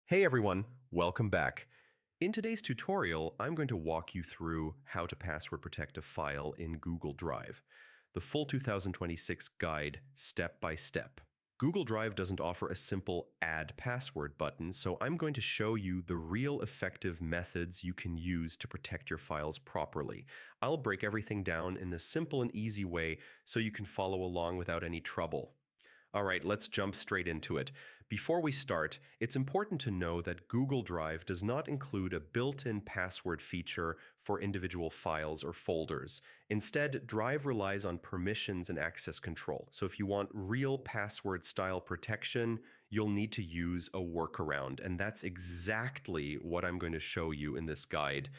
Hey everyone, welcome back. In today's tutorial, I'm going to walk you through how to password protect a file in Google Drive. The full 2026 guide, step by step. Google Drive doesn't offer a simple add password button, so I'm going to show you the real effective methods you can use to protect your files properly. I'll break everything down in a simple and easy way so you can follow along without any trouble. All right, let's jump straight into it. Before we start, it's important to know that Google Drive does not include a built-in password feature for individual files or folders. Instead, Drive relies on permissions and access control. So if you want real password-style protection, you'll need to use a workaround, and that's exactly what I'm going to show you in this guide.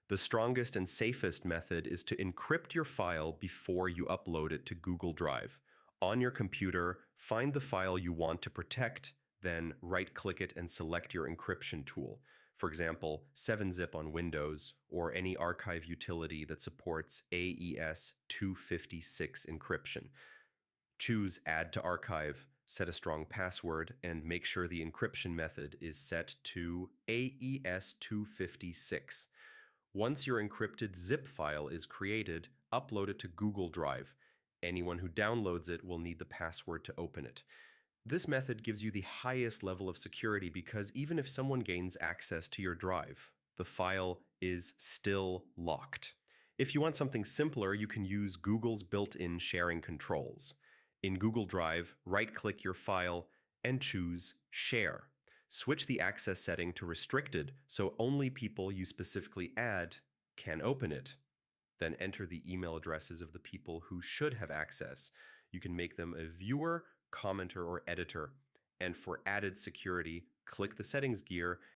The strongest and safest method is to encrypt your file before you upload it to Google Drive. On your computer, find the file you want to protect, then right-click it and select your encryption tool. For example, 7-zip on Windows or any archive utility that supports AES 256 encryption. Choose Add to Archive, set a strong password, and make sure the encryption method is set to AES 256. Once your encrypted zip file is created, upload it to Google Drive. Anyone who downloads it will need the password to open it. This method gives you the highest level of security because even if someone gains access to your drive, the file is still locked. If you want something simpler, you can use Google's built-in sharing controls. In Google Drive, right-click your file and choose Share. Switch the access setting to Restricted so only people you specifically add can open it. Then enter the email addresses of the people who should have access. You can make them a viewer, commenter, or editor. And for added security, click the settings gear